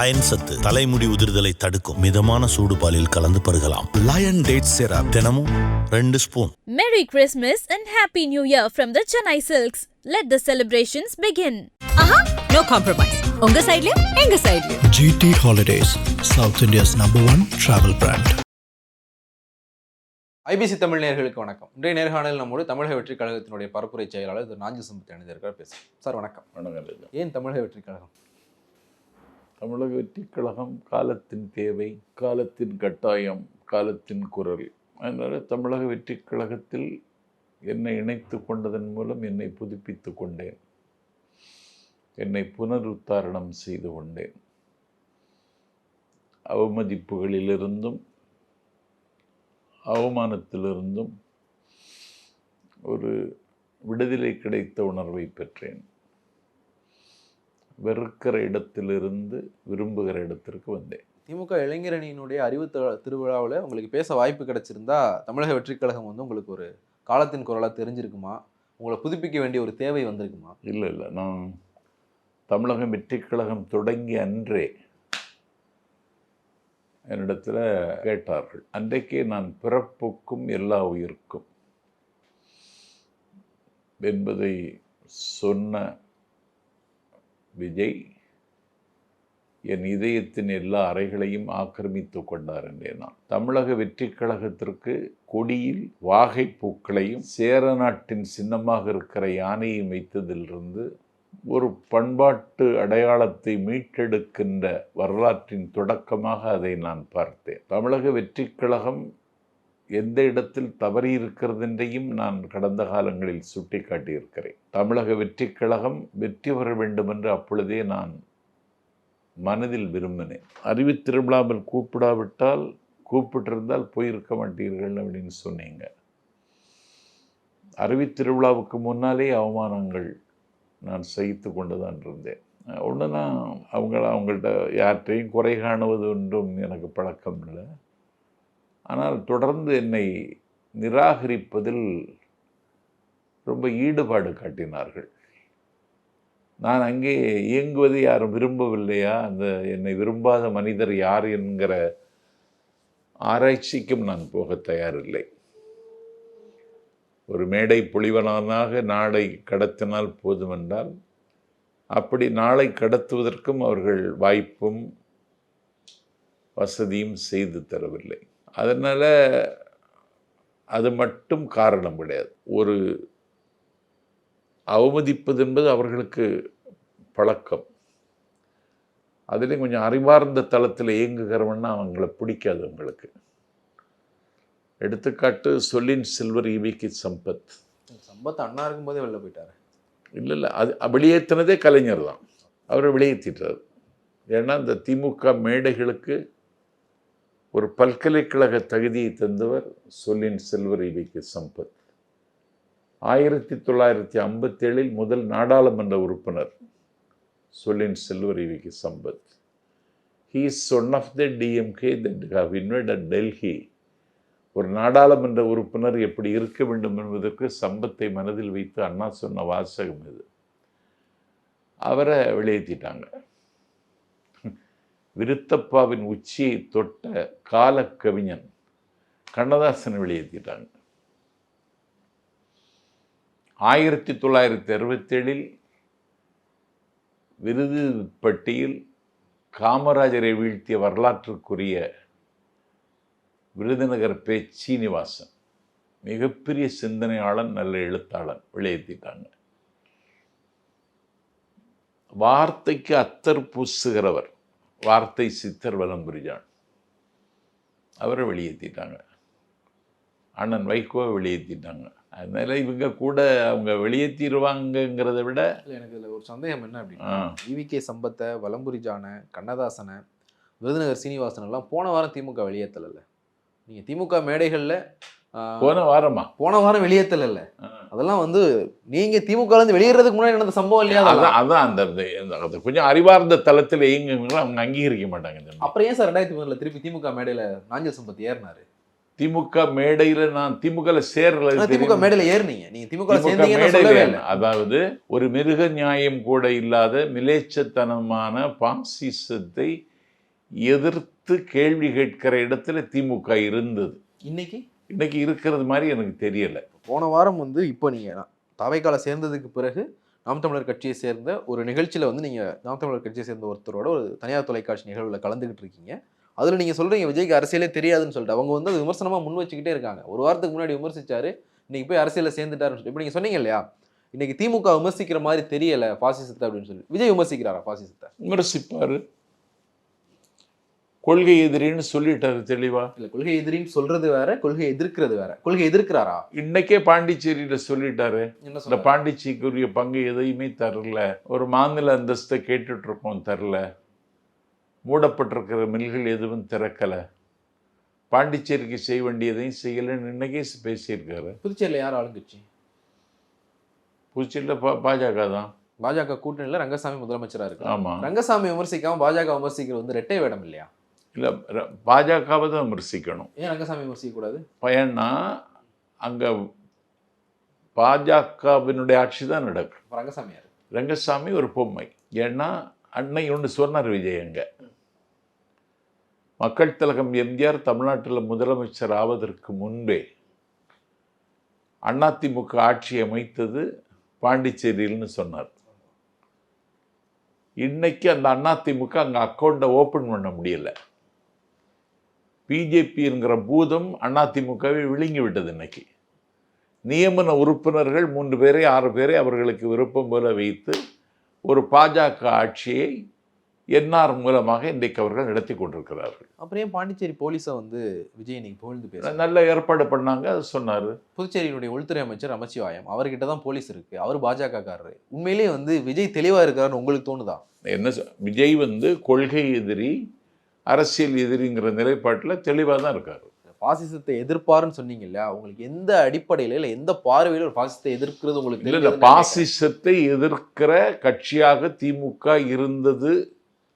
Iron சத்து, தலைமுடி உதிர்தலை தடுக்கும். மிதமான சூடு பாலில் கலந்து பருகலாம். லயன் டேட் சிரப் தினமும் 2 spoon. Merry Christmas and Happy New Year from the Chennai Silks. Let the celebrations begin. No compromise. உங்க சைடுலயும் எங்க சைடுலயும். GT Holidays, South India's #1 travel brand. IBC Tamil நேயர்களுக்கு வணக்கம். இன்றைய நேர்காணலில் நம்மோடு தமிழக வெற்றிக் கழகத்தினுடைய பரப்புரை செயலாளர் திரு நாஞ்சில் சம்பத் அணிந்திருக்கார். பேசுகிறேன் சார். வணக்கம். வணக்கம். ஏன் தமிழக வெற்றிக் கழகம்? தமிழக வெற்றிக் கழகம் காலத்தின் தேவை, காலத்தின் கட்டாயம், காலத்தின் குரல். அதனால் தமிழக வெற்றிக் கழகத்தில் என்னை இணைத்து கொண்டதன் மூலம் என்னை புதுப்பித்து கொண்டேன், என்னை புனருத்தாரணம் செய்து கொண்டேன். அவமதிப்புகளிலிருந்தும் அவமானத்திலிருந்தும் ஒரு விடுதலை கிடைத்த உணர்வை பெற்றேன். வெறுக்கிற இடத்திலிருந்து விரும்புகிற இடத்திற்கு வந்தேன். திமுக இளைஞரணியினுடைய அறிவு திருவிழாவில் உங்களுக்கு பேச வாய்ப்பு கிடைச்சிருந்தா தமிழக வெற்றிக் கழகம் உங்களுக்கு ஒரு காலத்தின் குரலாக தெரிஞ்சிருக்குமா? உங்களை புதுப்பிக்க வேண்டிய ஒரு தேவை வந்திருக்குமா? இல்லை, நான் தமிழக வெற்றிக் கழகம் தொடங்கி அன்றே என்னிடத்தில் கேட்டார்கள். அன்றைக்கே நான் பிறப்புக்கும் எல்லா உயிர்க்கும் என்பதை சொன்ன விஜய் என் இதயத்தின் எல்லா அறைகளையும் ஆக்கிரமித்து கொண்டார் என்றே நான். தமிழக வெற்றிக் கழகத்திற்கு கொடியில் வாகை பூக்களையும் சேர நாட்டின் சின்னமாக இருக்கிற யானையும் வைத்ததிலிருந்து ஒரு பண்பாட்டு அடையாளத்தை மீட்டெடுக்கின்ற வரலாற்றின் தொடக்கமாக அதை நான் பார்த்தேன். தமிழக வெற்றிக் கழகம் எந்த இடத்தில் தவறி இருக்கிறதென்றையும் நான் கடந்த காலங்களில் சுட்டி காட்டியிருக்கிறேன். தமிழக வெற்றிக் கழகம் வெற்றி பெற வேண்டும் என்று அப்பொழுதே நான் மனதில் விரும்பினேன். அறிவு திருவிழாவில் கூப்பிடாவிட்டால், கூப்பிட்டிருந்தால் போயிருக்க மாட்டீர்கள் அப்படின்னு சொன்னீங்க. அறிவு திருவிழாவுக்கு முன்னாலே அவமானங்கள் நான் சகித்து கொண்டு தான் இருந்தேன். ஒன்று தான் அவங்கள்ட்ட யார்கிட்டையும் குறை காணுவது ஒன்றும் எனக்கு பழக்கம் இல்லை. ஆனால் தொடர்ந்து என்னை நிராகரிப்பதில் ரொம்ப ஈடுபாடு காட்டினார்கள். நான் அங்கே இயங்குவது யாரும் விரும்பவில்லையா, அந்த என்னை விரும்பாத மனிதர் யார் என்கிற ஆராய்ச்சிக்கும் நான் போக தயாரில்லை. ஒரு மேடை பொழிவனாக நாளை கடத்தினால் போதுமென்றால், அப்படி நாளை கடத்துவதற்கும் அவர்கள் வாய்ப்பும் வசதியும் செய்து தரவில்லை. அதனால் அது மட்டும் காரணம் கிடையாது. ஒரு அவமதிப்பது என்பது அவர்களுக்கு பழக்கம். அதிலே கொஞ்சம் அறிவார்ந்த தளத்தில் இயங்குகிறவன்னா அவங்கள பிடிக்காது அவங்களுக்கு. எடுத்துக்காட்டு சொல்லின் செல்வர் இவிக்கு சம்பத். சம்பத் அண்ணா இருக்கும்போதே வெளில போயிட்டார். இல்லை, அது வெளியேற்றினதே கலைஞர் தான். அவரை வெளியேற்றிட்டார். ஏன்னா இந்த திமுக மேடைகளுக்கு ஒரு பல்கலைக்கழக தகுதியை தந்தவர் சொல்லின் செல்வர் இவிக்கு சம்பத். 1957 முதல் நாடாளுமன்ற உறுப்பினர் சொல்லின் செல்வர் இவிக்கு Sampath. He is one of the DMK that have invaded Delhi. ஒரு நாடாளுமன்ற உறுப்பினர் எப்படி இருக்க வேண்டும் என்பதற்கு சம்பத்தை மனதில் வைத்து அண்ணா சொன்ன வாசகம் இது. அவரை வெளியேற்றிட்டாங்க. விருத்தப்பாவின் உச்சியை தொட்ட கால கவிஞன் கண்ணதாசனை வெளியேற்றிட்டாங்க. 1967 விருது பட்டியில் காமராஜரை வீழ்த்திய வரலாற்றுக்குரிய விருதுநகர் பே. சீனிவாசன், மிகப்பெரிய சிந்தனையாளன், நல்ல எழுத்தாளன், வெளியேற்றிட்டாங்க. வார்த்தைக்கு அத்தர் பூசுகிறவர், வார்த்தை சித்தர் வலம்புரிஜான், அவரை வெளியேற்றிட்டாங்க. அண்ணன் வைகோவை வெளியேற்றிட்டாங்க. அதனால இவங்க கூட அவங்க வெளியேற்றிடுவாங்கங்கிறத விட எனக்கு இதில் ஒரு சந்தேகம் என்ன அப்படின்னா, இவிகே சம்பத்தை, வலம்புரிஜானை, கண்ணதாசனை, விருதுநகர் சீனிவாசன் எல்லாம் போன வாரம் திமுக வெளியேற்றல. நீங்கள் திமுக மேடைகளில் போன வாரம் வெளியேற்றல. அதெல்லாம் நீங்கள் திமுகலேருந்து வெளியேறதுக்கு முன்னாடி நடந்த சம்பவம் இல்லையா? அதான் அந்த கொஞ்சம் அறிவார்ந்த தளத்தில் இயங்குங்களோ அவங்க அங்கீகரிக்க மாட்டாங்க. அப்புறம் ஏன் சார் 2003 திருப்பி திமுக மேடையில் நாஞ்சில் சம்பத் ஏறினாரு? திமுக மேடையில நான் திமுகல சேரல. திமுக மேடையில ஏறினீங்க, நீங்க திமுக திமுக சேர்ந்தீங்கன்னு மேடையில சொல்லவே இல்லை. அதாவது ஒரு மிருக நியாயம் கூட இல்லாத மிலேச்சத்தனமான பாசிசத்தை எதிர்த்து கேள்வி கேட்கிற இடத்துல திமுக இருந்தது. இன்னைக்கு இருக்கிறது மாதிரி எனக்கு தெரியல. போன வாரம் வந்து இப்போ நீங்க தவைக்கால சேர்ந்ததுக்கு பிறகு நாம் தமிழர் கட்சியை சேர்ந்த ஒரு நிகழ்ச்சியில வந்து நீங்க நாம் தமிழர் கட்சியை சேர்ந்த ஒருத்தரோட ஒரு தனியார் தொலைக்காட்சி நிகழ்வுல கலந்துகிட்டு இருக்கீங்க. அதுல நீங்க சொல்றீங்க விஜய்க்கு அரசியலே தெரியாதுன்னு சொல்லிட்டு. அவங்க வந்து அது விமர்சனமா முன் வச்சுக்கிட்டே இருக்காங்க. ஒரு வாரத்துக்கு முன்னாடி விமர்சிச்சாரு, இன்னைக்கு போய் அரசியல சேர்ந்துட்டாருன்னு சொல்லி. இப்போ நீங்க சொன்னீங்க இல்லையா, இன்னைக்கு திமுக விமர்சிக்கிற மாதிரி தெரியல பாசிசத்தை அப்படின்னு சொல்லி. விஜய் விமர்சிக்கிறாரா பாசிசத்தை? விமர்சிப்பாரு, கொள்கை எதிரின்னு சொல்லிட்டாரு தெளிவா. இல்ல, கொள்கை எதிரின்னு சொல்றது வேற, கொள்கை எதிர்க்கிறது வேற. கொள்கை எதிர்க்கிறாரா? இன்னைக்கே பாண்டிச்சேரியில சொல்லிட்டாரு, என்ன இந்த பாண்டிச்சேரிக்குரிய பங்கு எதையுமே தரல, ஒரு மாநில அந்தஸ்தை கேட்டுட்டு இருக்கோம் தரல, மூடப்பட்டிருக்கிற மில்கள் எதுவும் திறக்கல, பாண்டிச்சேரிக்கு செய்ய வேண்டியதையும் செய்யலன்னு இன்னைக்கே பேசியிருக்காரு. புதுச்சேரியில் யார் ஆளுங்கட்சி? புதுச்சேரியில் பாஜக தான். பாஜக கூட்டணியில் ரங்கசாமி முதலமைச்சராக இருக்கு. ஆமா, ரங்கசாமி விமர்சிக்காம பாஜக விமர்சிக்கிறது வந்து ரெட்டை வேடம் இல்லையா? இல்லை, பாஜகவை தான் விமர்சிக்கணும். ஏன் ரங்கசாமி விமர்சிக்க கூடாது? பயன்னா அங்க பாஜகவினுடைய ஆட்சி தான் நடக்கும். ரங்கசாமி யாரு? ரங்கசாமி ஒரு பொம்மை. ஏன்னா அன்னை ஒன்று சொன்னார் விஜய், அங்க மக்கள் திலகம் எம்ஜிஆர் தமிழ்நாட்டில் முதலமைச்சர் ஆவதற்கு முன்பே அதிமுக ஆட்சி அமைத்தது பாண்டிச்சேரியில்னு சொன்னார். இன்னைக்கு அந்த அதிமுக அங்கே அக்கௌண்ட்டை ஓப்பன் பண்ண முடியல. பிஜேபிங்கிற பூதம் அதிமுகவை விழுங்கி விட்டது. இன்னைக்கு நியமன உறுப்பினர்கள் 3 பேரை 6 பேரை அவர்களுக்கு விருப்பம் போல வைத்து ஒரு பாஜக ஆட்சியை என்ஆர் மூலமாக இன்றைக்கு அவர்கள் நடத்தி கொண்டிருக்கிறார்கள். அப்புறம் ஏன் பாண்டிச்சேரி போலீஸை வந்து விஜய் இன்னைக்கு புகழ்ந்து பேச நல்ல ஏற்பாடு பண்ணாங்க, அது சொன்னார். புதுச்சேரியினுடைய உள்துறை அமைச்சர் நமச்சிவாயம், அவர்கிட்ட தான் போலீஸ் இருக்கு, அவர் பாஜக காரரு. உண்மையிலேயே வந்து விஜய் தெளிவா இருக்காருன்னு உங்களுக்கு தோணுதா? என்ன விஜய் வந்து கொள்கை எதிரி, அரசியல் எதிரிங்கிற நிலைப்பாட்டில் தெளிவாக தான் இருக்காரு. பாசிசத்தை எதிர்ப்பாருன்னு சொன்னீங்க இல்லையா, உங்களுக்கு எந்த அடிப்படையில இல்லை எந்த பார்வையில ஒரு பாசிசத்தை எதிர்க்கிறது உங்களுக்கு இல்லை, பாசிசத்தை எதிர்க்கிற கட்சியாக திமுக இருந்தது,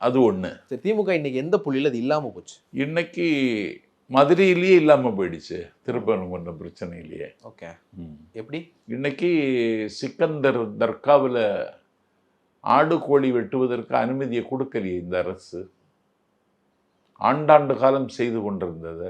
அது ஒண்ணு. சரி, திமுக இன்னைக்கு எந்த புள்ளியில் அது இல்லாம போச்சு? இன்னைக்கு மதுரையிலேயே இல்லாம போயிடுச்சு, திருப்பரங்குன்றம் பிரச்சனையிலேயே. ஓகே, எப்படி? இன்னைக்கு சிக்கந்தர் தர்காவில் ஆடு கோழி வெட்டுவதற்கு அனுமதியை கொடுக்கலையே இந்த அரசு. ஆண்டாண்டு காலம் செய்து கொண்டிருந்தது.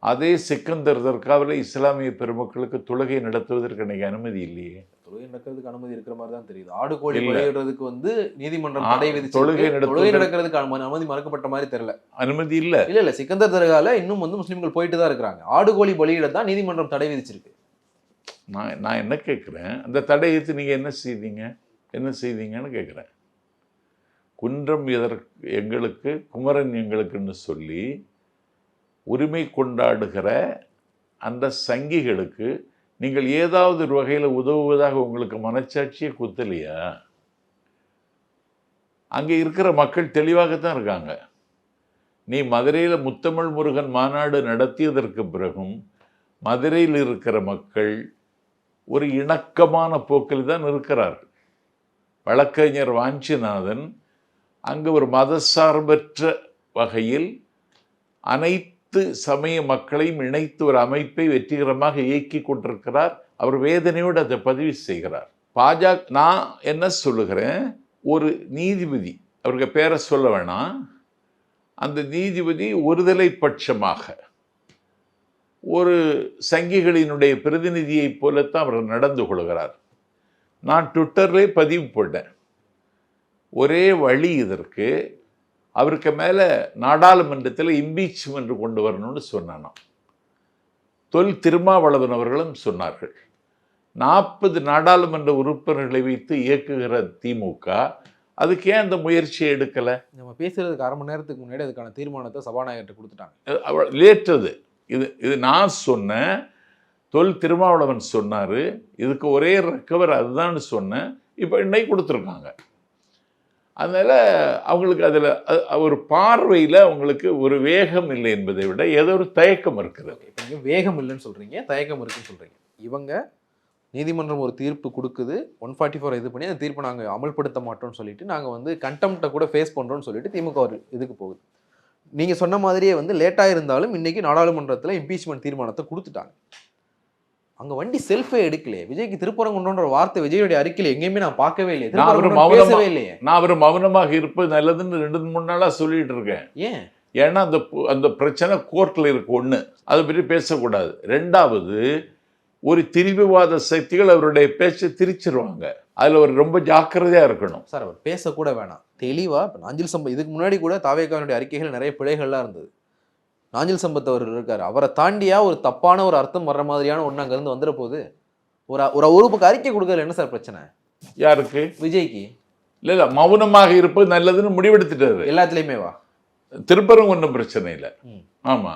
அதே சிக்கந்தர் தர்காவில் இஸ்லாமிய பெருமக்களுக்கு தொழுகை நடத்துவதற்கு இன்னைக்கு அனுமதி இல்லையே. தொழுகை நடக்கிறதுக்கு அனுமதி இருக்கிற மாதிரி தான் தெரியுது. ஆடு கோழி பலியிடுறதுக்கு வந்து நீதிமன்றம் தடை விதிச்சு, தொழுகை நடக்கிறதுக்கு அனுமதி மறுக்கப்பட்ட மாதிரி தெரியல. அனுமதி இல்ல. இல்ல, சிக்கந்தர் தர்கால இன்னும் வந்து முஸ்லிம்கள் போயிட்டு தான் இருக்கிறாங்க. ஆடு கோழி பலியிட தான் நீதிமன்றம் தடை விதிச்சிருக்கு. நான் என்ன கேட்குறேன், அந்த தடையத்து நீங்க என்ன செய்தீங்கன்னு கேட்குறேன். குன்றம் எங்களுக்கு, குமரன் எங்களுக்குன்னு சொல்லி உரிமை கொண்டாடுகிற அந்த சங்கிகளுக்கு நீங்கள் ஏதாவது ஒரு வகையில் உதவுவதாக உங்களுக்கு மனச்சாட்சியே குத்தலையா? அங்கே இருக்கிற மக்கள் தெளிவாகத்தான் இருக்காங்க. நீ மதுரையில் முத்தமிழ் முருகன் மாநாடு நடத்தியதற்கு பிறகும் மதுரையில் இருக்கிற மக்கள் ஒரு இணக்கமான போக்கில் தான் இருக்கிறார்கள். வழக்கறிஞர் வாஞ்சிநாதன் அங்கு ஒரு மதசார்பற்ற வகையில் அனைத்து சமய மக்களையும் இணைத்து ஒரு அமைப்பை வெற்றிகரமாக இயக்கி கொண்டிருக்கிறார். அவர் வேதனையோடு அதை பதிவு செய்கிறார். பாஜக, நான் என்ன சொல்லுகிறேன், ஒரு நீதிபதி, அவருக்கு பேரை சொல்ல வேணாம், அந்த நீதிபதி ஒருதலை பட்சமாக ஒரு சங்கிகளினுடைய பிரதிநிதியை போலத்தான் அவர் நடந்து கொள்கிறார். நான் ட்விட்டர்லேயே பதிவு போட்டேன், ஒரே வழி இதற்கு, அவருக்கு மேலே நாடாளுமன்றத்தில் இம்பீச்மெண்ட் கொண்டு வரணும்னு சொன்னானா. திருமாவளவன் அவர்களும் சொன்னார்கள். 40 நாடாளுமன்ற உறுப்பினர்களை வைத்து இயக்குகிற திமுக அதுக்கு ஏன் அந்த முயற்சியை எடுக்கலை? நம்ம பேசுறதுக்கு 1/2 மணி நேரத்துக்கு முன்னாடி அதுக்கான தீர்மானத்தை சபாநாயகர்கிட்ட கொடுத்துட்டாங்க. லேட்டது இது நான் சொன்னேன், திருமாவளவன் சொன்னார், இதுக்கு ஒரே ரெக்கவர் அதுதான் சொன்னேன். இப்போ இன்னைக்கு கொடுத்துருக்காங்க. அதனால் அவங்களுக்கு அதில் ஒரு பார்வையில் அவங்களுக்கு ஒரு வேகம் இல்லை என்பதை விட ஏதோ ஒரு தயக்கம் இருக்குது. இப்போ நீங்கள் வேகம் இல்லைன்னு சொல்கிறீங்க, தயக்கம் இருக்குன்னு சொல்கிறீங்க. இவங்க நீதிமன்றம் ஒரு தீர்ப்பு கொடுக்குது, 144 இது பண்ணி அந்த தீர்ப்பை நாங்கள் அமல்படுத்த மாட்டோம்னு சொல்லிட்டு நாங்கள் வந்து கண்டெம்ப்டை கூட ஃபேஸ் பண்ணுறோன்னு சொல்லிட்டு திமுக ஒரு இதுக்கு போகுது. நீங்க சொன்ன மாதிரியே வந்து லேட்டா இருந்தாலும் இன்னைக்கு நாடாளுமன்றத்துல இம்பீச்மெண்ட் தீர்மானத்தை கொடுத்துட்டாங்க. அங்க வண்டி செல்ஃபே எடுக்கலையே. விஜய்க்கு திருப்பரங்குன்றன்ற வார்த்தை விஜயோட அறிக்கையில எங்கேயுமே நான் பார்க்கவே இல்லையே. பேசவே இல்லையே. நான் அவர் மௌனமாக இருப்பது நல்லதுன்னு 2-3 நாளா சொல்லிட்டு இருக்கேன். ஏன்? ஏன்னா அந்த பிரச்சனை கோர்ட்ல இருக்கு. ஒண்ணு, அதை பற்றி பேசக்கூடாது. 2வது, ஒரு திரிவுவாத சக்திகள் அவருடைய பேச்சை திரிச்சிருவாங்க. அதுல அவர் ரொம்ப ஜாக்கிரதையா இருக்கணும். சார் அவர் பேசக்கூட வேணாம். தெளிவா நாஞ்சில் சம்பத் இதுக்கு முன்னாடி கூட தாவேகாவினுடைய அறிக்கைகள் நிறைய பிழைகள்லாம் இருந்தது. நாஞ்சில் சம்பத் அவர்கள் இருக்காரு, அவரை தாண்டியா ஒரு தப்பான ஒரு அர்த்தம் வர்ற மாதிரியான ஒன்று அங்கேருந்து வந்துட போகுது. ஒரு பக்கம் அறிக்கை கொடுக்கறதுல என்ன சார் பிரச்சனை? யாருக்கு? விஜய்க்கு. இல்ல மௌனமாக இருப்பது நல்லதுன்னு முடிவெடுத்துட்டாரு. எல்லாத்துலயுமே வா திருப்பரம் ஒன்றும் பிரச்சனை இல்லை. ஆமா,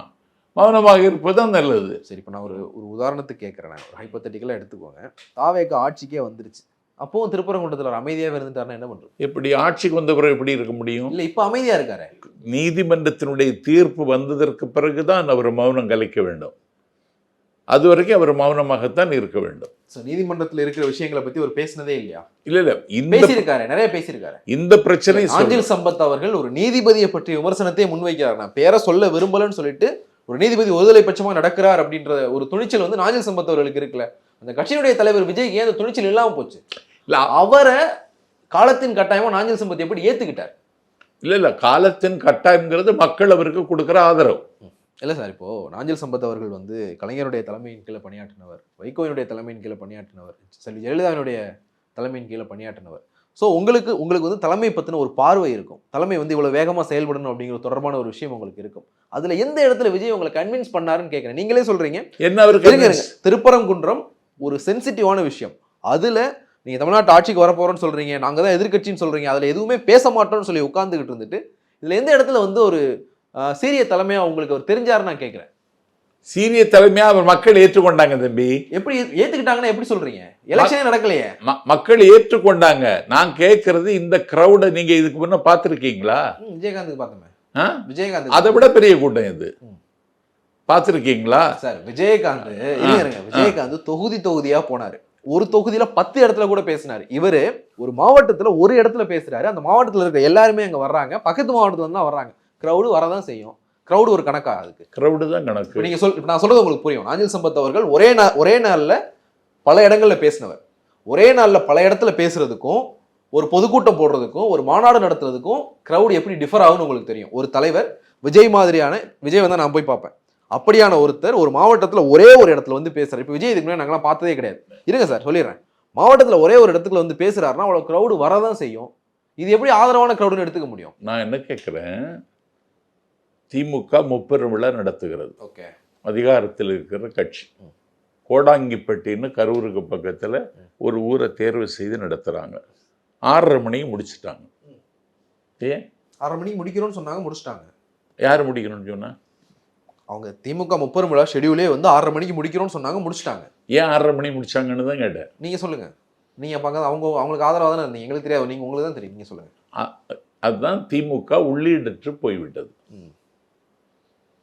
மௌனமாக இருப்பது தான் நல்லது. சரி, இப்போ நான் ஒரு உதாரணத்துக்கு கேட்குறேன். ஒரு ஹைப்போதெட்டிக்கலாக எடுத்துக்கோங்க. தாவேகா ஆட்சிக்கே வந்துருச்சு, அப்பவும் திருப்பரங்குன்றத்தில் ஒரு அமைதியாக இருந்துட்டாருன்னா என்ன பண்றது? எப்படி ஆட்சிக்கு வந்த பிறகு எப்படி இருக்க முடியும்? இல்லை, இப்போ அமைதியா இருக்காரு. நீதிமன்றத்தினுடைய தீர்ப்பு வந்ததற்கு பிறகுதான் அவர் மௌனம் கலைக்க வேண்டும். அது வரைக்கும் அவர் மௌனமாகத்தான் இருக்க வேண்டும். நீதிமன்றத்தில் இருக்கிற விஷயங்களை பத்தி அவர் பேசினதே இல்லையா? இல்ல பேசியிருக்காரு, நிறைய பேசியிருக்காரு. இந்த பிரச்சனை நாஞ்சில் சம்பத் அவர்கள் ஒரு நீதிபதியை பற்றிய விமர்சனத்தை முன்வைக்கிறார். நான் பேரை சொல்ல விரும்பலன்னு சொல்லிட்டு ஒரு நீதிபதி ஒருதலை பட்சமா நடக்கிறார் அப்படின்ற ஒரு துணிச்சல் வந்து நாஞ்சில் சம்பத் அவர்களுக்கு இருக்குல்ல. அந்த கட்சியினுடைய தலைவர் விஜய்க்கு ஏன் அந்த துணிச்சல் இல்லாம போச்சு? இல்ல, அவரை காலத்தின் கட்டாயமா நாஞ்சில் சம்பத் எப்படி ஏத்துக்கிட்டார்? இல்ல காலத்தின் கட்டாயம்ங்கிறது மக்கள் அவருக்கு கொடுக்கிற ஆதரவு. இல்லை சார், இப்போ நாஞ்சில் சம்பத் அவர்கள் வந்து கலைஞருடைய தலைமையின் கீழே பணியாற்றினவர், வைகோவினுடைய தலைமையின் கீழே பணியாற்றினவர், செல்வி ஜெயலலிதாவினுடைய தலைமையின் கீழே பணியாற்றினவர். ஸோ உங்களுக்கு வந்து தலைமை பற்றின ஒரு பார்வை இருக்கும். தலைமை வந்து இவ்வளோ வேகமாக செயல்படணும் அப்படிங்கிற தொடர்பான ஒரு விஷயம் உங்களுக்கு இருக்கும். அதில் எந்த இடத்துல விஜய் உங்களை கன்வின்ஸ் பண்ணாருன்னு கேட்குறேன். நீங்களே சொல்றீங்க என்ன அவருக்கு திருப்பரங்குன்றம் ஒரு சென்சிட்டிவான விஷயம். அதில் நீங்கள் தமிழ்நாட்டு ஆட்சிக்கு வரப்போறோன்னு சொல்றீங்க, நாங்கள் தான் எதிர்கட்சின்னு சொல்றீங்க, அதில் எதுவுமே பேச மாட்டோம்னு சொல்லி உட்காந்துக்கிட்டு இருந்துட்டு இதில் எந்த இடத்துல வந்து ஒரு சீரிய தலைமையா உங்களுக்கு அவர் தெரிஞ்சாருன்னு நான் கேட்குறேன். சீரிய தலைமையா அவர் மக்கள் ஏற்றுக்கொண்டாங்க. தம்பி, எப்படி ஏத்துக்கிட்டாங்கன்னா எப்படி சொல்றீங்க? எலெக்ஷனே நடக்கலையே. மக்கள் ஏற்றுக்கொண்டாங்க. நான் கேட்கறது இந்த கிரௌட நீங்க இதுக்கு முன்ன பார்த்திருக்கீங்களா? விஜயகாந்துக்கு பார்த்தோமே. விஜயகாந்த் அதை விட பெரிய கூட்டம் இது. பார்த்திருக்கீங்களா சார்? விஜயகாந்த் தொகுதியா போனாரு. ஒரு தொகுதியில 10 இடத்துல கூட பேசினாரு. இவரு ஒரு மாவட்டத்துல ஒரு இடத்துல பேசுறாரு. அந்த மாவட்டத்துல இருக்க எல்லாருமே அங்க வர்றாங்க, பக்கத்து மாவட்டத்துல தான் வர்றாங்க. கிரௌடு வரதான் செய்யும். கிரௌடு ஒரு கணக்கா? அதுக்கு கிரௌடு தான் கணக்கு. நீங்க நான் சொல்றது உங்களுக்கு புரியும். நாஞ்சில் சம்பத் அவர்கள் ஒரே நாள்ல பல இடங்கள்ல பேசினவர். ஒரே நாள்ல பல இடத்துல பேசுறதுக்கும் ஒரு பொதுக்கூட்டம் போடுறதுக்கும் ஒரு மாநாடு நடத்துறதுக்கும் கிரௌடு எப்படி டிஃபர் ஆகும்னு உங்களுக்கு தெரியும். ஒரு தலைவர் விஜய் வந்து நான் போய் பார்ப்பேன், அப்படியான ஒருத்தர் ஒரு மாவட்டத்துல ஒரே ஒரு இடத்துல வந்து பேசுறாரு. இப்போ விஜய் இதுக்கு முன்னாடி நாங்களாம் பார்த்ததே கிடையாது. இருங்க சார், சொல்லிடுறேன். மாவட்டத்துல ஒரே ஒரு இடத்துல வந்து பேசுறாருன்னா அவ்வளவு கிரௌடு வரதான் செய்யும். இது எப்படி ஆதரவான கிரௌடுன்னு எடுத்துக்க முடியும்? நான் என்ன கேட்கிறேன், திமுக முப்பெரும் விழா நடத்துகிறது. ஓகே, அதிகாரத்தில் இருக்கிற கட்சி. கோடாங்கிப்பட்டின்னு கரூருக்கு பக்கத்துல ஒரு ஊரை தேர்வு செய்து நடத்துறாங்க. 6:30 மணிக்கு முடிச்சுட்டாங்க. ஏன் 6:30 மணிக்கு முடிக்கிறோம்னு சொன்னாங்க, முடிச்சிட்டாங்க. யார் முடிக்கணும்னு சொன்னா? அவங்க திமுக முப்பெரும் விழா ஷெடியூலே வந்து 6:30 மணிக்கு முடிக்கிறோம்னு சொன்னாங்க, முடிச்சிட்டாங்க. ஏன் 6:30 மணிக்கு முடிச்சாங்கன்னு தான் கேட்டேன். நீங்க சொல்லுங்க. நீங்க பார்க்க அவங்களுக்கு ஆதரவாக தானே இருந்தீங்க. எங்களுக்கு தெரியாது, நீங்க உங்களுக்கு தான் தெரியும். நீங்க சொல்லுங்க. அதுதான் திமுக உள்ளீடற்று போய்விட்டது.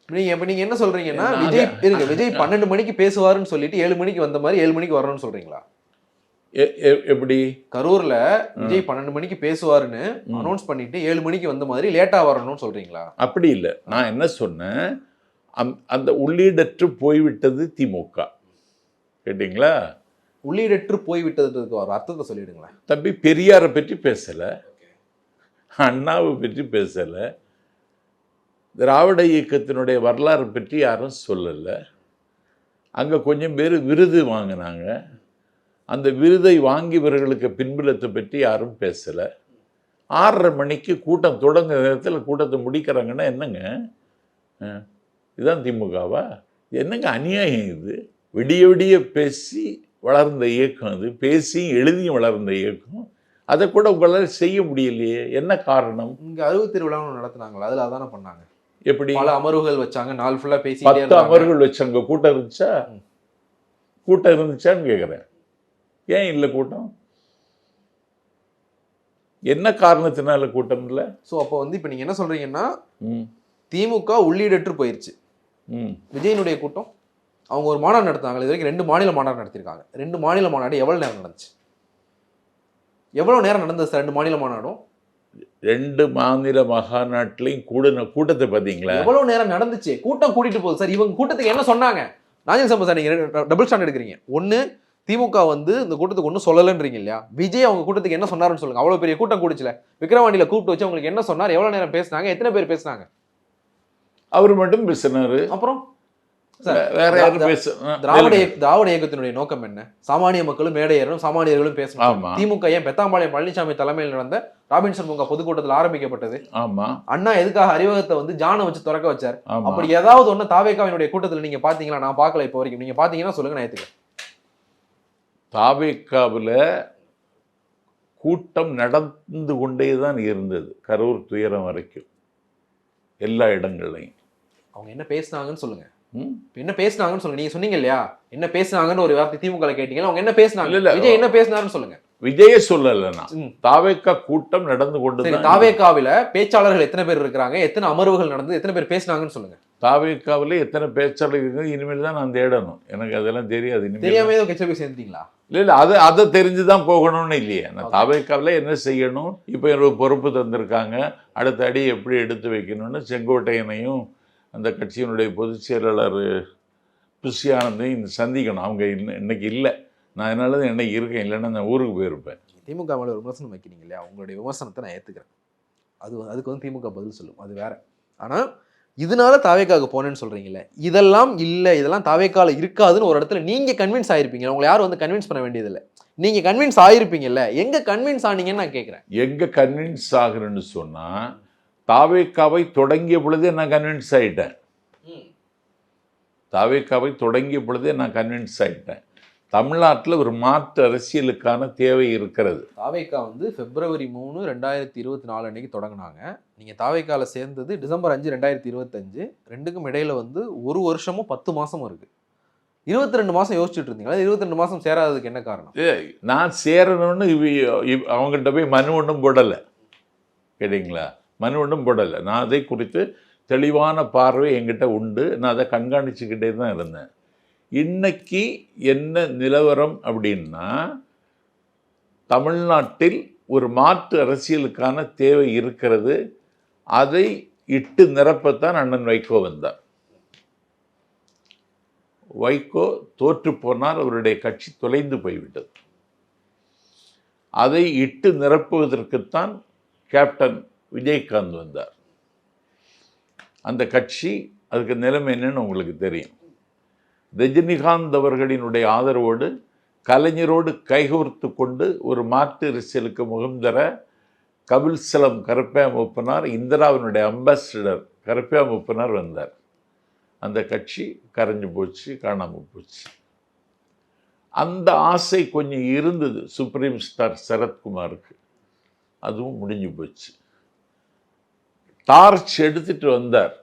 நீங்க என்ன சொல்றீங்கன்னா விஜய் 12 மணிக்கு பேசுவாருன்னு சொல்லிட்டு 7 மணிக்கு வந்த மாதிரி 7 மணிக்கு வரணும்னு சொல்றீங்களா? எப்படி? கரூர்ல விஜய் 12 மணிக்கு பேசுவாருன்னு அனௌன்ஸ் பண்ணிட்டு 7 மணிக்கு வந்த மாதிரி லேட்டா வரணும்னு சொல்றீங்களா? அப்படி இல்லை. நான் என்ன சொன்னேன், அந்த உள்ளீடற்று போய்விட்டது திமுக. கேட்டீங்களா? உள்ளீடற்று போய்விட்டதுக்கு ஒரு அர்த்தத்தை சொல்லிடுங்களேன். தம்பி, பெரியாரை பற்றி பேசல, அண்ணாவை பற்றி பேசல, திராவிட இயக்கத்தினுடைய வரலாறு பற்றி யாரும் சொல்லலை. அங்கே கொஞ்சம் பேர் விருது வாங்கினாங்க. அந்த விருதை வாங்கியவர்களுக்கு பின்புலத்தை பற்றி யாரும் பேசலை. 6:30 மணிக்கு கூட்டம் தொடங்க நேரத்தில் கூட்டத்தை முடிக்கிறாங்கன்னா என்னங்க இதுதான் திமுகவா? என்னங்க அநியாயம் இது? விடிய விடிய பேசி வளர்ந்த இயக்கம் அது. பேசியும் எழுதியும் வளர்ந்த இயக்கம். அதை கூட உங்களால் செய்ய முடியலையே, என்ன காரணம்? இங்கே 60 திருவிழாவும் நடத்துனாங்களா? அதில் அதானே பண்ணாங்க. எப்படி? பல அமர்வுகள் வச்சாங்க, நாள் ஃபுல்லா பேசி 10 அமர்வுகள் வச்சாங்க. கூட்டம் இருந்துச்சான்னு கேட்குறேன். ஏன் இல்லை கூட்டம்? என்ன காரணத்தினால கூட்டம் இல்லை? ஸோ அப்போ வந்து இப்போ நீங்க என்ன சொல்றீங்கன்னா திமுக உள்ளீடற்று போயிருச்சு. விஜயனுடைய கூட்டம் அவங்க ஒரு மாநாடு நடத்துனாங்க. இது வரைக்கும் 2 மாநில மாநாடு நடத்திருக்காங்க. 2 மாநில மாநாடு எவ்வளவு நேரம் நடந்துச்சு? எவ்வளவு நேரம் நடந்தது சார் 2 மாநில மாநாடும்? 2 மாநில மகாநாட்டிலையும் கூட்டத்தை பார்த்தீங்களா? எவ்வளவு நேரம் நடந்துச்சு? கூட்டம் கூட்டிட்டு போகுது சார். இவங்க கூட்டத்துக்கு என்ன சொன்னாங்க? நாஞ்சல் சம்பத் சார், நீங்க டபுள் ஸ்டாண்ட் எடுக்கிறீங்க. ஒண்ணு, திமுக வந்து இந்த கூட்டத்துக்கு ஒன்றும் சொல்லலைன்றீங்க இல்லையா? விஜய் அவங்க கூட்டத்துக்கு என்ன சொன்னாருன்னு சொல்லுங்க. அவ்வளவு பெரிய கூட்டம் கூடிச்சுல, விக்ரவாண்டியில கூப்பிட்டு வச்சு உங்களுக்கு என்ன சொன்னார்? எவ்வளவு நேரம் பேசினாங்க? எத்தனை பேர் பேசினாங்க? அவர் மட்டும் பேசினாரு. அப்புறம் வேற யாரும் திராவிட இயக்கத்தினுடைய நோக்கம் என்ன? சாமானிய மக்களும் மேடை ஏறணும், சாமானியர்களும் பேசணும். திமுக ஏன் பெத்தாம்பாளையம் பழனிசாமி தலைமையில் நடந்த ராபின்சன் பூங்கா பொதுக்கூட்டத்தில் ஆரம்பிக்கப்பட்டது? ஆமா. அண்ணா எதுக்காக அறிவகத்தை வந்து ஜானை வச்சு திறக்க வச்சார்? அப்படி ஏதாவது ஒண்ணு தாவேகாவினுடைய கூட்டத்தில் நீங்க பாத்தீங்களா? நான் பார்க்கல இப்போ வரைக்கும். நீங்க பாத்தீங்கன்னா சொல்லுங்க, நான் ஏத்துக்கிறேன். தாவேகாவில் கூட்டம் நடந்து கொண்டே தான் இருந்தது, கரூர் துயரம் வரைக்கும், எல்லா இடங்கள்லையும். அவங்க என்ன பேசினாங்கன்னு சொல்லுங்க. என்ன பேசினாங்கன்னு சொல்லுங்க. நீங்க சொன்னீங்க இல்லையா, என்ன பேசினாங்கன்னு ஒரு வார்த்தை திமுக கேட்டீங்க. அவங்க என்ன பேசினாங்க? விஜய் என்ன பேசினாருன்னு சொல்லுங்க. விஜய சொல்லலன்னா தாவேகா கூட்டம் நடந்து கொண்டு. தாவேகாவில பேச்சாளர்கள் எத்தனை பேர் இருக்கிறாங்க? எத்தனை அமர்வுகள் நடந்தது? எத்தனை பேர் பேசினாங்கன்னு சொல்லுங்க. தாவேகாவில எத்தனை பேச்சாளர்கள் இனிமேல் தான் நான் தேடணும். எனக்கு அதெல்லாம் தெரியாது. தெரியாம ஏதோ கட்சியில போய் சேர்ந்துட்டீங்களா? இல்லை, அதை தெரிஞ்சுதான் போகணும்னு இல்லையே. நான் தாவேகாவில் என்ன செய்யணும், இப்போ என்னோட பொறுப்பு தந்திருக்காங்க, அடுத்த அடி எப்படி எடுத்து வைக்கணும்னு செங்கோட்டையனையும் அந்த கட்சியினுடைய பொதுச் செயலாளர் புஷி ஆனந்தையும் சந்திக்கணும். அவங்க இன்னைக்கு இல்லை, நான் அதனால தான் என்னைக்கு இருக்கேன், இல்லைன்னா நான் ஊருக்கு போயிருப்பேன். திமுக மேலே ஒரு விமர்சனம் வைக்கிறீங்க இல்லையா? உங்களுடைய விமர்சனத்தை நான் ஏற்றுக்கிறேன். அதுக்கு வந்து திமுக பதில் சொல்லும், அது வேற. ஆனால் இதனால தாவேக்காவுக்கு போனேன்னு சொல்றீங்கல்ல, இதெல்லாம் இல்லை, இதெல்லாம் தாவேக்கால இருக்காதுன்னு ஒரு இடத்துல நீங்க கன்வின்ஸ் ஆயிருப்பீங்க. உங்களை யாரும் வந்து கன்வின்ஸ் பண்ண வேண்டியதில்லை, நீங்க கன்வின்ஸ் ஆயிருப்பீங்கல்ல. எங்க கன்வின்ஸ் ஆனீங்கன்னு நான் கேட்கிறேன். எங்க கன்வின்ஸ் ஆகுறேன்னு சொன்னா, தாவேக்காவை தொடங்கிய பொழுதே நான் கன்வின்ஸ் ஆயிட்டேன். தாவேக்காவை தொடங்கிய பொழுதே நான் கன்வின்ஸ் ஆயிட்டேன். தமிழ்நாட்டில் ஒரு மாற்று அரசியலுக்கான தேவை இருக்கிறது. தாவேக்கா வந்து February 3, 2024 அன்னைக்கு தொடங்கினாங்க. நீங்கள் தாவேக்காவில் சேர்ந்தது December 5, 2025. ரெண்டுக்கும் இடையில வந்து 1 வருஷமும் 10 மாசமும் இருக்கு. 22 மாசம் யோசிச்சுட்டு இருந்தீங்களா? 22 மாசம் சேராததுக்கு என்ன காரணம்? நான் சேரணும்னு அவங்கள்ட்ட போய் மனு ஒன்றும் போடலை, கேட்டீங்களா? மனு ஒன்றும் போடலை. நான் அதை குறித்து தெளிவான பார்வை என்கிட்ட உண்டு. நான் அதை கண்காணிச்சுக்கிட்டே தான் இருந்தேன். இன்னைக்கு என்ன நிலவரம் அப்படின்னா, தமிழ்நாட்டில் ஒரு மாற்று அரசியலுக்கான தேவை இருக்கிறது. அதை இட்டு நிரப்பத்தான் அண்ணன் வைகோ வந்தார். வைகோ தோற்று போனால் அவருடைய கட்சி தொலைந்து போய்விட்டது. அதை இட்டு நிரப்புவதற்குத்தான் கேப்டன் விஜயகாந்த் வந்தார். அந்த கட்சி, அதுக்கு நிலைமை என்னன்னு உங்களுக்கு தெரியும். ரஜினிகாந்த் அவர்களினுடைய ஆதரவோடு கலைஞரோடு கைகோர்த்து கொண்டு ஒரு மாற்று அரசியலுக்கு முகம் தர கபில்சலம் கருப்பையா மூப்பனார், இந்திராவினுடைய அம்பாசிடர் கருப்பையா மூப்பனார் வந்தார். அந்த கட்சி கரைஞ்சு போச்சு, காணாமல் போச்சு. அந்த ஆசை கொஞ்சம் இருந்தது சுப்ரீம் ஸ்டார் சரத்குமாருக்கு, அதுவும் முடிஞ்சு போச்சு. டார்ச் எடுத்துட்டு வந்தார்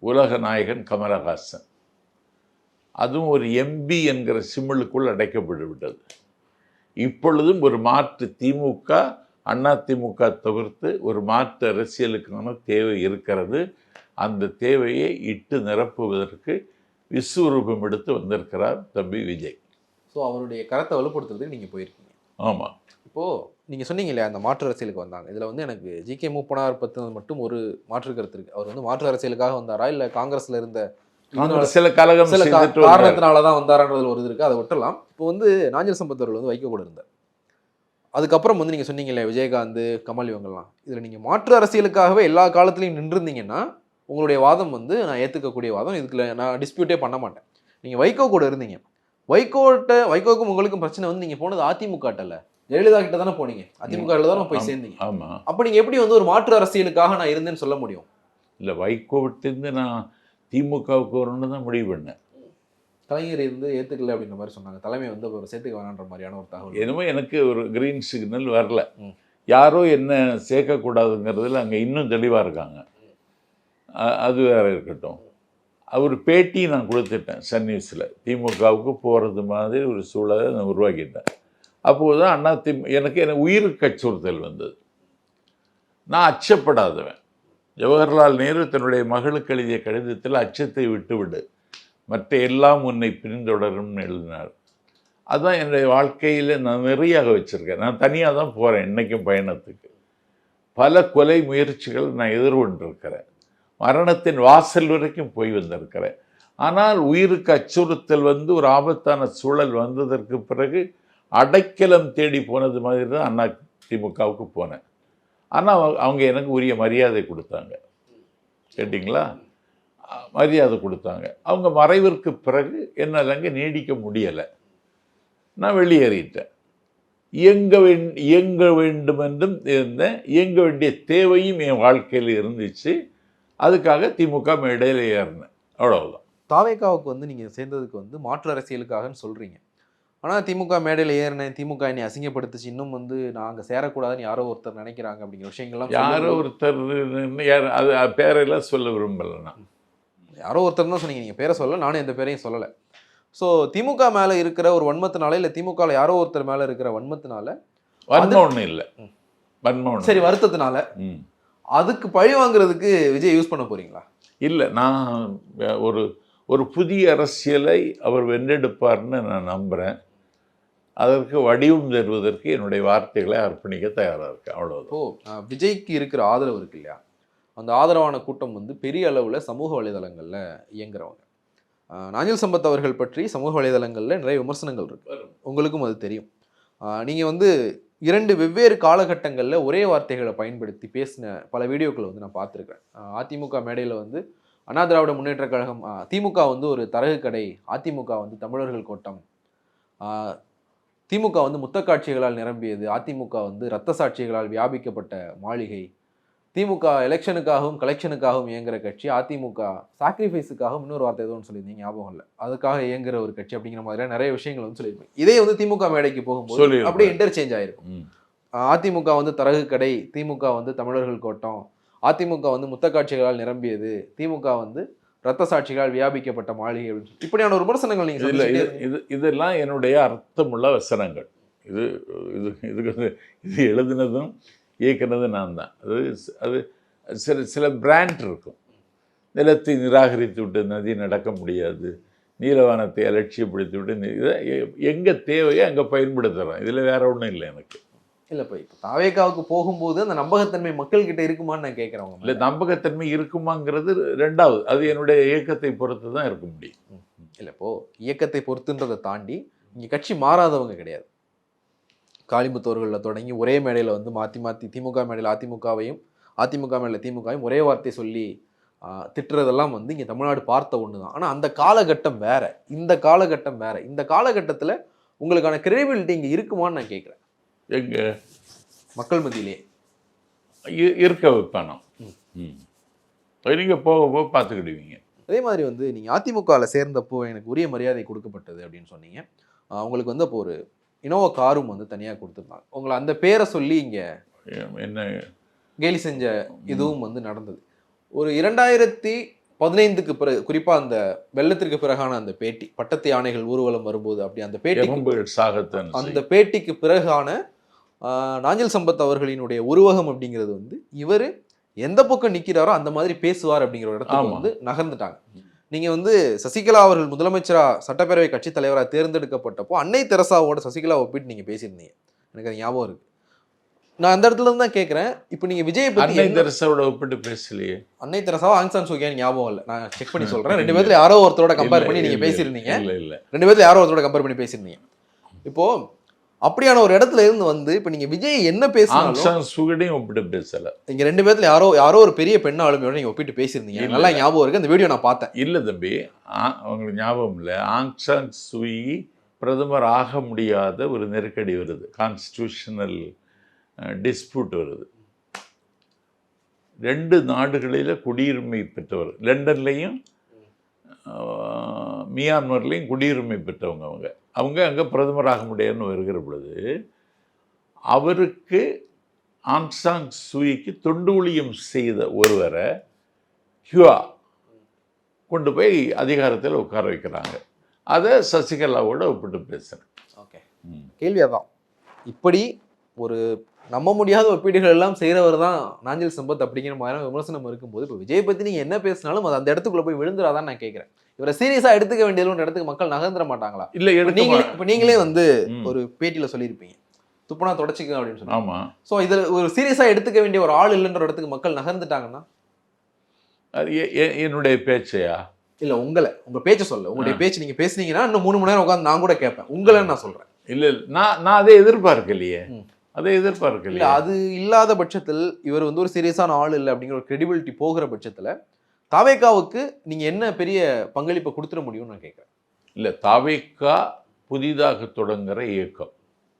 உலக நாயகன் கமலஹாசன். அதுவும் ஒரு எம்பி என்கிற சிமிழுக்குள் அடைக்கப்பட்டு விட்டது. இப்பொழுதும் ஒரு மாற்று திமுக, அண்ணா திமுக தவிர்த்து ஒரு மாற்று அரசியலுக்கான தேவை இருக்கிறது. அந்த தேவையை இட்டு நிரப்புவதற்கு விஸ்வரூபம் எடுத்து வந்திருக்கிறார் தம்பி விஜய். ஸோ அவருடைய கருத்தை வலுப்படுத்துறதுக்கு நீங்கள் போயிருக்கீங்க. ஆமாம். இப்போது நீங்கள் சொன்னீங்க இல்லையா, அந்த மாற்று அரசியலுக்கு வந்தாங்க. இதில் வந்து எனக்கு ஜி.கே. மூப்பனார் பற்றினது மட்டும் ஒரு மாற்று கருத்து இருக்குது. அவர் வந்து மாற்று அரசியலுக்காக வந்தாரா, இல்லை காங்கிரஸில் இருந்த சில காரணத்தினாலதான் வந்தாரான்றது ஒரு இது இருக்குது, அதை விட்டுலாம். இப்போ வந்து நாஞ்சல் சம்பத் அவர்கள் வந்து வைக்க கூட இருந்தார். அதுக்கப்புறம் வந்து நீங்கள் சொன்னீங்க இல்லையா, விஜயகாந்த், கமல் இவங்கெல்லாம். இதில் நீங்கள் மாற்று அரசியலுக்காகவே எல்லா காலத்துலையும் நின்றுருந்தீங்கன்னா உங்களுடைய வாதம் வந்து நான் ஏற்றுக்கக்கூடிய வாதம். இதுக்குள்ள நான் டிஸ்பியூட்டே பண்ண மாட்டேன். நீங்கள் வைகோ கூட இருந்தீங்க. வைகோக்கும் உங்களுக்கும் பிரச்சனை வந்து நீங்கள் போனது அதிமுகட்டல்ல, ஜெயலலிதா கிட்ட தானே போனீங்க. அதிமுக தானே போய் சேர்ந்தீங்க. ஆமாம். அப்போ நீங்கள் எப்படி வந்து ஒரு மாற்று அரசியலுக்காக நான் இருந்தேன்னு சொல்ல முடியும்? இல்லை, வைகோ விட்டு நான் திமுகவுக்கு வரணும்னு தான் முடிவு பண்ணேன். கலைஞர் இருந்து ஏற்றுக்கல அப்படின்ற மாதிரி சொன்னாங்க. தலைமை வந்து ஒரு சேர்த்துக்க வேணான்ற மாதிரியான ஒரு தகவல். என்னமோ எனக்கு ஒரு கிரீன் சிக்னல் வரல. யாரோ என்ன சேர்க்கக்கூடாதுங்கிறதுல அங்கே இன்னும் தெளிவாக இருக்காங்க. அது வேற இருக்கட்டும். அவர் பேட்டி நான் கொடுத்துட்டேன் சன் நியூஸில். திமுகவுக்கு போகிறது மாதிரி ஒரு சூழலை நான் உருவாக்கிட்டேன். அப்போது தான் எனக்கு உயிருக்கு அச்சுறுத்தல் வந்தது. நான் அச்சப்படாதவன். ஜவஹர்லால் நேரு தன்னுடைய மகளுக்கு எழுதிய கடிதத்தில் அச்சத்தை விட்டுவிடு, மற்ற எல்லாம் உன்னை பின்தொடரும்னு எழுதினார். அதுதான் என்னுடைய வாழ்க்கையில் நான் நிறையாக வச்சுருக்கேன். நான் தனியாக தான் போகிறேன் இன்றைக்கும் பயணத்துக்கு. பல கொலை முயற்சிகள் நான் எதிர்கொண்டிருக்கிறேன். மரணத்தின் வாசல் வரைக்கும் போய் வந்திருக்கிறேன். ஆனால் உயிருக்கு அச்சுறுத்தல் வந்து ஒரு ஆபத்தான சூழல் வந்ததற்கு பிறகு அடைக்கலம் தேடி போனது மாதிரி தான் அண்ணா திமுகவுக்கு போனேன். ஆனால் அவங்க எனக்கு உரிய மரியாதை கொடுத்தாங்க. கேட்டிங்களா? மரியாதை கொடுத்தாங்க. அவங்க மறைவிற்கு பிறகு என்னால் அங்கே நீடிக்க முடியலை. நான் வெளியேறிட்டேன். இயங்க வேண்டும் என்றும் இருந்தேன். இயங்க வேண்டிய தேவையும் என் வாழ்க்கையில் இருந்துச்சு. அதுக்காக திமுக மேடையில் ஏறினேன். அவ்வளவுதான். தாவேக்காவுக்கு வந்து நீங்கள் சேர்ந்ததுக்கு வந்து மாற்று அரசியலுக்காகன்னு சொல்கிறீங்க. ஆனால் திமுக மேடையில் ஏறினேன், திமுக என்னை அசிங்கப்படுத்துச்சு, இன்னும் வந்து நான் அங்கே சேரக்கூடாதுன்னு யாரோ ஒருத்தர் நினைக்கிறாங்க அப்படிங்கிற விஷயங்கள்லாம் யாரோ ஒருத்தர் அது பேரெல்லாம் சொல்ல விரும்பலை. நான் யாரோ ஒருத்தர் தான் சொன்னீங்க, நீங்கள் பேரை சொல்லலை, நானும் எந்த பேரையும் சொல்லலை. ஸோ திமுக மேலே இருக்கிற ஒரு வன்மத்தினால, இல்லை திமுகவில் யாரோ ஒருத்தர் மேலே இருக்கிற வன்மத்தினால, வன்மம் ஒன்றும் இல்லை, வன்மம் சரி வருத்தத்தினால அதுக்கு பழி வாங்குறதுக்கு விஜய் யூஸ் பண்ண போறீங்களா? இல்லை, நான் ஒரு புதிய அரசியலை அவர் வென்றெடுப்பார்னு நான் நம்புகிறேன். அதற்கு வடிவம் தருவதற்கு என்னுடைய வார்த்தைகளை அர்ப்பணிக்க தயாராக இருக்கேன். அவ்வளோதான். விஜய்க்கு இருக்கிற ஆதரவு இருக்கு இல்லையா, அந்த ஆதரவான கூட்டம் வந்து பெரிய அளவில் சமூக வலைதளங்களில் இயங்குறவங்க. நாஞ்சில் சம்பத் அவர்கள் பற்றி சமூக வலைதளங்களில் நிறைய விமர்சனங்கள் இருக்கு, உங்களுக்கும் அது தெரியும். நீங்கள் வந்து 2 வெவ்வேறு காலகட்டங்களில் ஒரே வார்த்தைகளை பயன்படுத்தி பேசின பல வீடியோக்களை வந்து நான் பார்த்துருக்கேன். அதிமுக மேடையில் வந்து அண்ணா திராவிட முன்னேற்ற கழகம், திமுக வந்து ஒரு தரகு கடை, அதிமுக வந்து தமிழர்கள் கோட்டம், திமுக வந்து முத்தக்காட்சிகளால் நிரம்பியது, அதிமுக வந்து இரத்த சாட்சிகளால் வியாபிக்கப்பட்ட மாளிகை, திமுக எலெக்ஷனுக்காகவும் கலெக்ஷனுக்காகவும் இயங்குற கட்சி, அதிமுக சாக்ரிஃபைஸுக்காகவும் இன்னொரு வார்த்தை எதுவும் சொல்லியிருந்தீங்க, ஞாபகம் இல்லை, அதுக்காக இயங்குற ஒரு கட்சி அப்படிங்கிற மாதிரியான நிறைய விஷயங்கள் வந்து சொல்லியிருப்பேன். இதே வந்து திமுக மேடைக்கு போகும்போது அப்படியே இன்டர்சேஞ்ச் ஆயிருக்கும். அதிமுக வந்து தரகு கடை, திமுக வந்து தமிழர்கள் கோட்டம், அதிமுக வந்து முத்தக்காட்சிகளால் நிரம்பியது, திமுக வந்து இரத்த சாட்சிகளால் வியாபிக்கப்பட்ட மாளிகை அப்படின்னு சொல்லி இப்படியான ஒரு விமர்சனங்கள் நீங்கள் இதெல்லாம் என்னுடைய அர்த்தமுள்ள வசனங்கள். இது எழுதினதும் இயக்குனது நான் தான். அது சில பிராண்ட் இருக்கும். நிலத்தை நிராகரித்து விட்டு நதி நடக்க முடியாது, நீலவானத்தை அலட்சியப்படுத்தி விட்டு எங்கே தேவையோ அங்கே பயன்படுத்துகிறோம். இதில் வேற ஒன்றும் இல்லை எனக்கு. இல்லை, இப்போ தாவேக்காவுக்கு போகும்போது அந்த நம்பகத்தன்மை மக்கள்கிட்ட இருக்குமான்னு நான் கேட்குறேன். இல்லை, நம்பகத்தன்மை இருக்குமாங்கிறது ரெண்டாவது, அது என்னுடைய இயக்கத்தை பொறுத்து தான் இருக்க முடியும். இல்லை, இப்போது இயக்கத்தை பொறுத்துன்றதை தாண்டி இங்கே கட்சி மாறாதவங்க கிடையாது. காளிமுத்தவர்களில் தொடங்கி ஒரே மேடையில் வந்து மாற்றி திமுக மேடையில் அதிமுகவையும், அதிமுக மேடையில் திமுகவையும் ஒரே வார்த்தை சொல்லி திட்டுறதெல்லாம் வந்து இங்கே தமிழ்நாடு பார்த்த ஒன்று தான். ஆனால் அந்த காலகட்டம் வேற, இந்த காலகட்டம் வேற. இந்த காலகட்டத்தில் உங்களுக்கான கிரெடிபிலிட்டி இங்கே இருக்குமான்னு நான் கேட்குறேன். எங்க மக்கள் மத்தியிலே இருக்க வைப்பானோ நீங்கள் போக போக பார்த்துக்கிடுவீங்க. அதே மாதிரி வந்து நீங்கள் அதிமுகவில் சேர்ந்தப்போ எனக்கு உரிய மரியாதை கொடுக்கப்பட்டது அப்படின்னு சொன்னீங்க. உங்களுக்கு வந்து அப்போ ஒரு இனோவா காரும் வந்து தனியாக கொடுத்துருந்தாங்க. உங்களை அந்த பேரை சொல்லி இங்கே என்ன கேலி செஞ்ச இதுவும் வந்து நடந்தது. ஒரு 2015க்கு பிறகு, குறிப்பாக அந்த வெள்ளத்திற்கு பிறகான அந்த பேட்டி, பட்டத்து யானைகள் ஊர்வலம் வரும்போது அப்படி அந்த பேட்டி, அந்த பேட்டிக்கு பிறகான நாஞ்சில் சம்பத் அவர்களினுடைய உருவகம் அப்படிங்கிறது வந்து இவர் எந்த பக்கம் நிற்கிறாரோ அந்த மாதிரி பேசுவார் அப்படிங்கிற ஒரு இடத்துக்கு வந்து நகர்ந்துட்டாங்க. நீங்கள் வந்து சசிகலா அவர்கள் முதலமைச்சராக சட்டப்பேரவை கட்சி தலைவராக தேர்ந்தெடுக்கப்பட்டப்போ அன்னை தெரசாவோட சசிகலா ஒப்பிட்டு நீங்கள் பேசியிருந்தீங்க, எனக்கு அது ஞாபகம் இருக்கு. நான் அந்த இடத்துல இருந்து தான் கேட்குறேன், இப்போ நீங்கள் விஜய் பற்றி அன்னை தெரசாவோட ஒப்பிட்டு பேசலையே. அன்னை தெரசாவா ஆங் சான் சூகியான்னு ஞாபகம் இல்லை, நான் செக் பண்ணி சொல்கிறேன். 2 பேர்த்துல யாரோ ஒருத்தரோட கம்பேர் பண்ணி நீங்கள் பேசியிருந்தீங்க. இல்லை 2 பேர்த்துல யாரோ ஒருத்தரோட கம்பேர் பண்ணி பேசியிருந்தீங்க. இப்போ அப்படியான ஒரு இடத்துல இருந்து வந்து இப்போ நீங்கள் விஜய் என்ன பேசினாலும் சுகடையும் ஒப்பிட்டு பேசலை. இங்கே 2 பேர்த்துல யாரோ ஒரு பெரிய பெண் ஆளுமையோட நீங்கள் ஒப்பிட்டு பேசியிருந்தீங்க, நல்லா ஞாபகம் இருக்கு. அந்த வீடியோ நான் பார்த்தேன். இல்லை தம்பி, உங்களுக்கு ஞாபகம் இல்லை, ஆங் சான் சூகி பிரதமர் ஆக முடியாத ஒரு நெருக்கடி வருது, கான்ஸ்டியூஷனல் டிஸ்பியூட் வருது. 2 நாடுகளில் குடியுரிமை பெற்றவர், லண்டன்லேயும் மியான்மர்லேயும் குடியுரிமை பெற்றவங்க. அவங்க அங்கே பிரதமராக முடியாதுன்னு வருகிற பொழுது அவருக்கு ஆங் சான் சூயிக்கு தொண்டு ஊழியம் செய்த ஒருவரை ஹியூவா கொண்டு போய் அதிகாரத்தில் உட்கார வைக்கிறாங்க. அதை சசிகலாவோட ஒப்பிட்டு பேசுகிறேன். ஓகே, கேள்வி அதான். இப்படி ஒரு நம்ப முடியாத ஒப்பீடுகள் எல்லாம் செய்கிறவர் தான் நாஞ்சில் சம்பத் அப்படிங்கிற மாதிரியான விமர்சனம் இருக்கும்போது, இப்போ விஜய் பற்றி நீங்கள் என்ன பேசினாலும் அது அந்த இடத்துக்குள்ளே போய் விழுந்துடாதான் நான் கேட்குறேன். இவரை சீரியஸாக எடுத்துக்க வேண்டியது இடத்துக்கு மக்கள் நகர்ந்துட மாட்டாங்களா? இல்லை, இப்போ நீங்களே வந்து ஒரு பேட்டியில் சொல்லியிருப்பீங்க, துப்புனா தொடச்சிக்க அப்படின்னு சொன்னாங்க. ஆமாம். ஸோ இதில் ஒரு சீரியஸாக எடுத்துக்க வேண்டிய ஒரு ஆள் இல்லைன்ற இடத்துக்கு மக்கள் நகர்ந்துட்டாங்கன்னா அது என்னுடைய பேச்சையா? இல்லை உங்க பேச்சை சொல்ல, உங்களுடைய பேச்சு நீங்கள் பேசுனீங்கன்னா இன்னும் 3 மணி நேரம் உட்காந்து நான் கூட கேட்பேன். உங்களை நான் சொல்கிறேன். இல்லை நான் அதை எதிர்பார்க்கலையே. இல்லை அது இல்லாத பட்சத்தில் இவர் வந்து ஒரு சீரியஸான ஆள் இல்லை அப்படிங்கிற ஒரு கிரெடிபிலிட்டி போகிற பட்சத்தில் தாவேக்காவுக்கு நீங்கள் என்ன பெரிய பங்களிப்பை கொடுத்துட முடியும்னு நான் கேட்குறேன். இல்லை, தாவேக்கா புதிதாக தொடங்குகிற இயக்கம்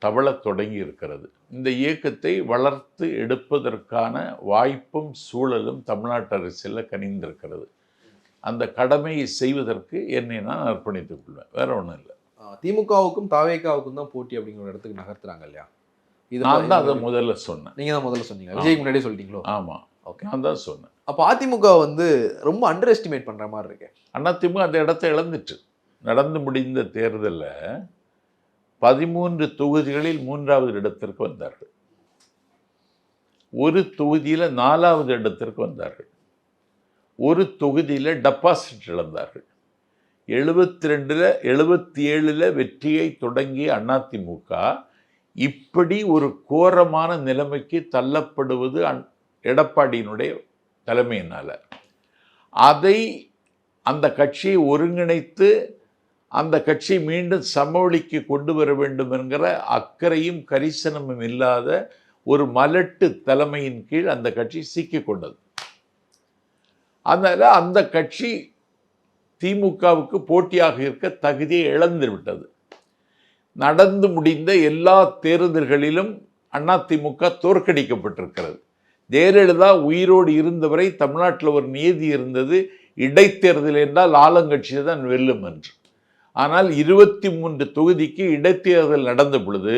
தவளத் தொடங்கி இருக்கிறது. இந்த இயக்கத்தை வளர்த்து எடுப்பதற்கான வாய்ப்பும் சூழலும் தமிழ்நாட்டு அரசியலில் கனிந்திருக்கிறது. அந்த கடமையை செய்வதற்கு என்னை நான் அர்ப்பணித்துக் கொள்வேன், வேற ஒன்றும் இல்லை. திமுகவுக்கும் தாவேக்காவுக்கும் தான் போட்டி அப்படிங்கிற ஒரு இடத்துக்கு நகர்த்துறாங்க இல்லையா? இது நான் தான் அதை முதல்ல சொன்னேன். நீங்கள் தான் முதல்ல சொன்னீங்க, விஜய்க்கு முன்னாடியே சொல்லிட்டீங்களோ? ஆமாம், ஓகே, நான் தான் சொன்னேன். அப்போ அதிமுக வந்து ரொம்ப அண்டர் எஸ்டிமேட் பண்ணுற மாதிரி இருக்கு. அதிமுக அந்த இடத்த இழந்துட்டு. நடந்து முடிந்த தேர்தலில் 13 தொகுதிகளில் 3வது இடத்திற்கு வந்தார்கள். ஒரு தொகுதியில் 4வது இடத்திற்கு வந்தார்கள். ஒரு தொகுதியில் டெபாசிட் இழந்தார்கள். 72ல் 77ல் வெற்றியை தொடங்கிய அதிமுக இப்படி ஒரு கோரமான நிலைமைக்கு தள்ளப்படுவது எடப்பாடியினுடைய தலைமையினால். அதை அந்த கட்சியை ஒருங்கிணைத்து அந்த கட்சியை மீண்டும் சமவெளிக்கு கொண்டு வர வேண்டும் என்கிற அக்கறையும் கரிசனமும் இல்லாத ஒரு மலட்டு தலைமையின் கீழ் அந்த கட்சி சிக்கிக் கொண்டது. அதனால் அந்த கட்சி திமுகவுக்கு போட்டியாக இருக்க தகுதியை இழந்து விட்டது. நடந்து முடிந்த எல்லா தேர்தல்களிலும் அதிமுக தோற்கடிக்கப்பட்டிருக்கிறது. ஜெயலலிதா உயிரோடு இருந்தவரை தமிழ்நாட்டில் ஒரு நீதி இருந்தது, இடைத்தேர்தல் என்றால் ஆளுங்கட்சியை தான் வெல்லும் என்று. ஆனால் 23 தொகுதிக்கு இடைத்தேர்தல் நடந்த பொழுது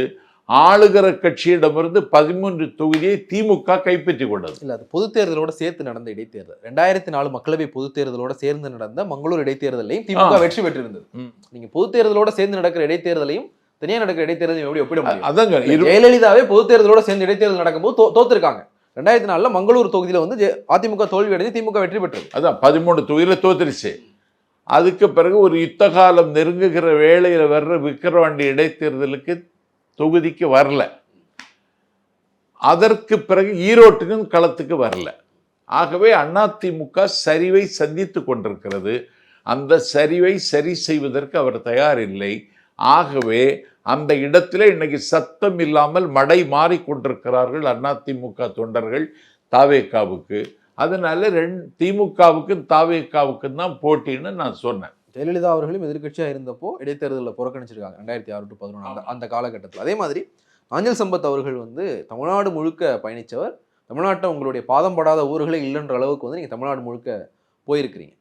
ஆளுகிற கட்சியிடமிருந்து 13 தொகுதியை திமுக கைப்பற்றி கொண்டது. இல்லை, அது பொது தேர்தலோட சேர்த்து நடந்த இடைத்தேர்தல். 2004 மக்களவை பொது தேர்தலோட சேர்ந்து நடந்த மங்களூர் இடைத்தேர்தலையும் திமுக வெற்றி பெற்றிருந்தது. நீங்க பொது தேர்தலோட சேர்ந்து நடக்கிற இடைத்தேர்தலையும் தனியாக நடக்கிற இடைத்தேர்தலையும் எப்படி ஒப்பிட முடியும்? அதாங்க, ஜெயலலிதாவே பொது தேர்தலோட சேர்ந்து இடைத்தேர்தல் நடக்கும்போது தோத்துருக்காங்க. 2004 மங்களூர் தொகுதியில வந்து அதிமுக தோல்வி அடைஞ்சு திமுக வெற்றி பெற்றது. அதான் 13 தொகுதியில தோத்துருச்சு. அதுக்கு பிறகு ஒரு யுத்த காலம் நெருங்குகிற வேளையில வர்ற விக்கிரவாண்டி இடைத்தேர்தலுக்கு தொகுதிக்கு வரல. அதற்கு பிறகு ஈரோட்டுக்கும் களத்துக்கு வரல. ஆகவே அதிமுக சரிவை சந்தித்து கொண்டிருக்கிறது. அந்த சரிவை சரி செய்வதற்கு அவர் தயார் இல்லை. ஆகவே அந்த இடத்துல இன்னைக்கு சத்தம் இல்லாமல் மடை மாறிக்கொண்டிருக்கிறார்கள் அதிமுக தொண்டர்கள் தாவேக்காவுக்கு. அதனால திமுகவுக்கும் தாவேக்காவுக்கும் தான் போட்டின்னு நான் சொன்னேன். ஜெயலலிதா அவர்களும் எதிர்கட்சியாக இருந்தப்போ இடைத்தேர்தலில் புறக்கணிச்சிருக்காங்க 2006 to 2011 அந்த காலகட்டத்தில். அதே மாதிரி நாஞ்சில் சம்பத் அவர்கள் வந்து தமிழ்நாடு முழுக்க பயணித்தவர். தமிழ்நாட்டை உங்களுடைய பாதம் படாத ஊர்களே இல்லைன்ற அளவுக்கு வந்து நீங்கள் தமிழ்நாடு முழுக்க போயிருக்கிறீங்க.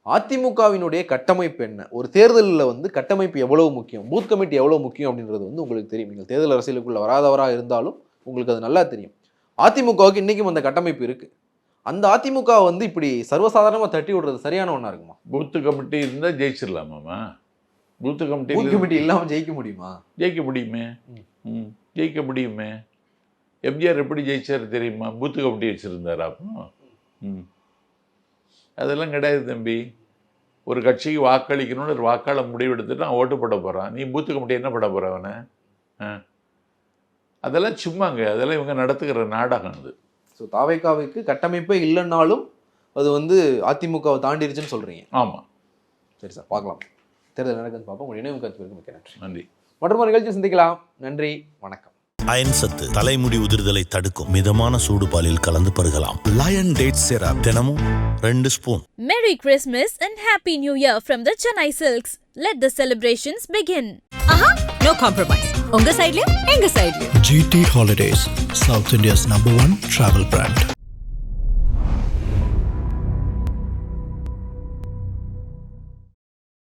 அதிமுகவினுடைய கட்டமைப்பு என்ன? ஒரு தேர்தலில் வந்து கட்டமைப்பு எவ்வளவு முக்கியம், பூத் கமிட்டி எவ்வளோ முக்கியம் அப்படின்றது வந்து உங்களுக்கு தெரியும். நீங்கள் தேர்தல் அரசியலுக்குள்ள வராதவராக இருந்தாலும் உங்களுக்கு அது நல்லா தெரியும். அதிமுகவுக்கு இன்றைக்கும் அந்த கட்டமைப்பு இருக்குது. அந்த அதிமுக வந்து இப்படி சர்வசாதாரணமாக தட்டி விடுறது சரியான ஒன்றா இருக்குமா? பூத்து கமிட்டி இருந்தால் ஜெயிச்சிடலாமாம்மா? பூத்து கமிட்டி இல்லாமல் ஜெயிக்க முடியுமா? ஜெயிக்க முடியுமே. ஜெயிக்க முடியுமே. எம்ஜிஆர் எப்படி ஜெயிச்சார் தெரியுமா? பூத்து கமிட்டி வச்சுருந்தார். அப்போ அதெல்லாம் கிடையாது தம்பி. ஒரு கட்சிக்கு வாக்களிக்கணும்னு ஒரு வாக்காளர் முடிவெடுத்துட்டு நான் ஓட்டு போட போகிறான். நீ பூத்து கமிட்டி என்ன பண்ண போகிற அவனை? அதெல்லாம் சும்மாங்க. அதெல்லாம் இவங்க நடத்துக்கிற நாடகம் அது. ஸோ தாவேக்காவுக்கு கட்டமைப்பே இல்லைன்னாலும் அது வந்து அதிமுகவை தாண்டிருச்சுன்னு சொல்கிறீங்க. ஆமாம். சரி சார், பார்க்கலாம். தேர்தல் நடக்குதுன்னு பார்ப்போம். உங்கள் இணைவு கருத்துக்கு மிக்க நன்றி. நன்றி. மற்றொரு நிகழ்ச்சி சந்திக்கலாம். நன்றி, வணக்கம். அயன் சத்து தலைமுடி உதிர்தலை தடுக்கும். மிதமான சூடு பாலில் கலந்து பருகலாம். லயன் டேட் சிரப் தினமும் 2 spoon. Merry Christmas and Happy New Year from the Chennai Silks. Let the celebrations begin. No compromise. உங்க சைடுலயும் எங்க சைடுலயும். GT Holidays, South India's #1 travel brand.